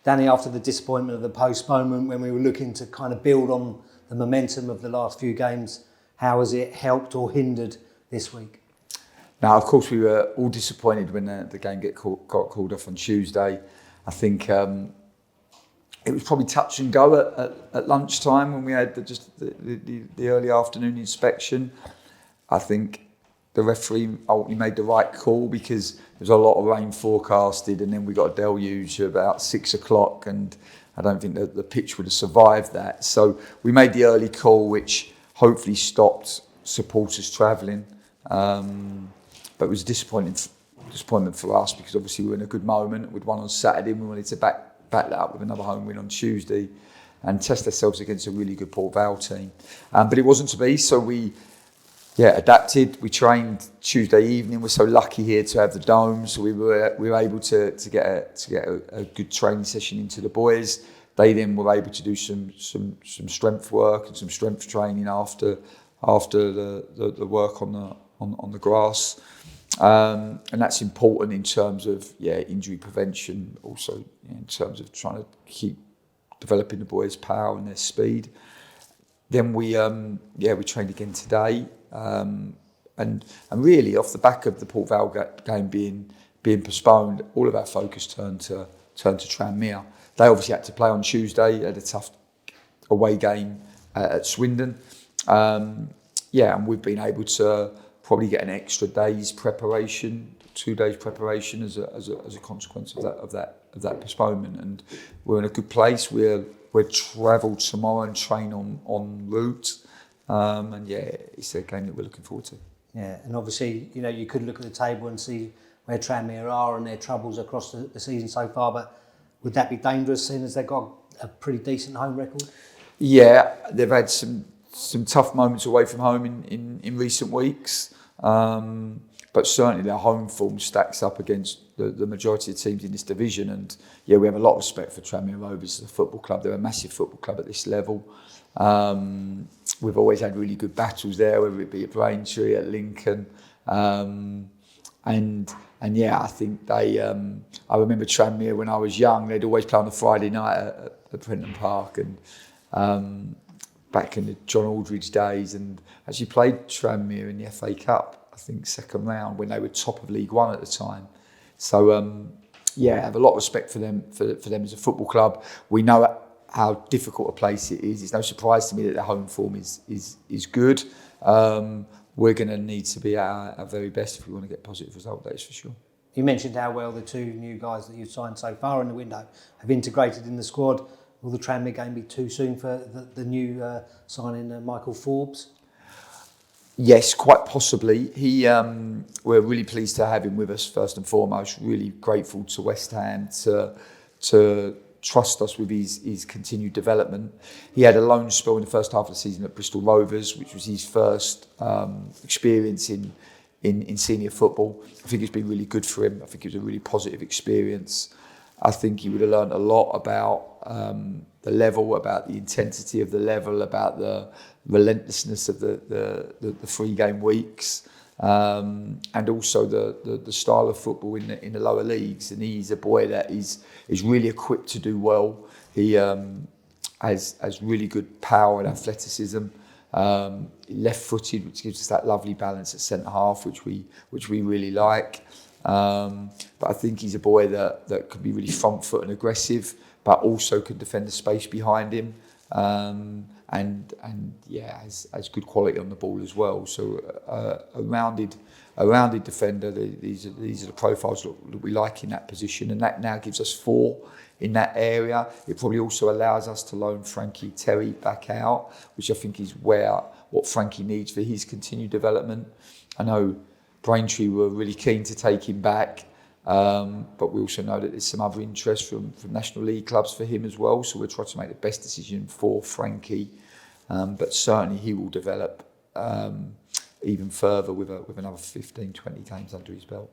Danny, after the disappointment of the postponement, when we were looking to kind of build on the momentum of the last few games, how has it helped or hindered this week? Now, of course, we were all disappointed when the game got called off on Tuesday. I think it was probably touch and go at lunchtime when we had the early afternoon inspection. I think the referee ultimately made the right call because there was a lot of rain forecasted, and then we got a deluge about 6 o'clock, and I don't think that the pitch would have survived that. So we made the early call, which hopefully stopped supporters travelling. But it was a disappointment for us because obviously we were in a good moment. We'd won on Saturday and we wanted to back that up with another home win on Tuesday and test ourselves against a really good Port Vale team. But it wasn't to be, so we adapted. We trained Tuesday evening. We're so lucky here to have the dome, so we were able to get a good training session into the boys. They then were able to do some strength work and some strength training after the work on the grass. And that's important in terms of injury prevention, also in terms of trying to keep developing the boys' power and their speed. Then we trained again today, and really off the back of the Port Vale game being postponed, all of our focus turned to Tranmere. They obviously had to play on Tuesday, had a tough away game at Swindon. And we've been able to probably get an extra day's preparation, 2 days preparation as a consequence of that postponement, and we're in a good place. We're travel tomorrow and train en route, and it's a game that we're looking forward to. Yeah, and obviously you could look at the table and see where Tranmere are and their troubles across the season so far, but would that be dangerous seeing as they've got a pretty decent home record? Yeah, they've had some tough moments away from home in recent weeks. But certainly their home form stacks up against the majority of teams in this division, and we have a lot of respect for Tranmere Rovers as a football club. They're a massive football club at this level. We've always had really good battles there, whether it be at Braintree, at Lincoln, I think they. I remember Tranmere when I was young. They'd always play on a Friday night at Prenton Park, and back in the John Aldridge days, and actually played Tranmere in the FA Cup, I think second round, when they were top of League One at the time. So I have a lot of respect for them as a football club. We know how difficult a place it is. It's no surprise to me that their home form is good. We're going to need to be at our very best if we want to get a positive result, that is for sure. You mentioned how well the two new guys that you've signed so far in the window have integrated in the squad. Will the Tranmere game be too soon for the new signing, Michael Forbes? Yes, quite possibly. We're really pleased to have him with us, first and foremost. Really grateful to West Ham to trust us with his continued development. He had a loan spell in the first half of the season at Bristol Rovers, which was his first experience in senior football. I think it's been really good for him. I think it was a really positive experience. I think he would have learned a lot about the level, about the intensity of the level, about the relentlessness of the 3 game weeks, and also the style of football in the lower leagues. And he's a boy that is really equipped to do well. He has really good power and athleticism. Left-footed, which gives us that lovely balance at centre half, which we really like. But I think he's a boy that could be really front foot and aggressive, but also can defend the space behind him, and has good quality on the ball as well. So a rounded defender. These are the profiles that we like in that position, and that now gives us 4 in that area. It probably also allows us to loan Frankie Terry back out, which I think is what Frankie needs for his continued development. I know Braintree were really keen to take him back, but we also know that there's some other interest from National League clubs for him as well. So we'll try to make the best decision for Frankie, but certainly he will develop even further with another 15, 20 games under his belt.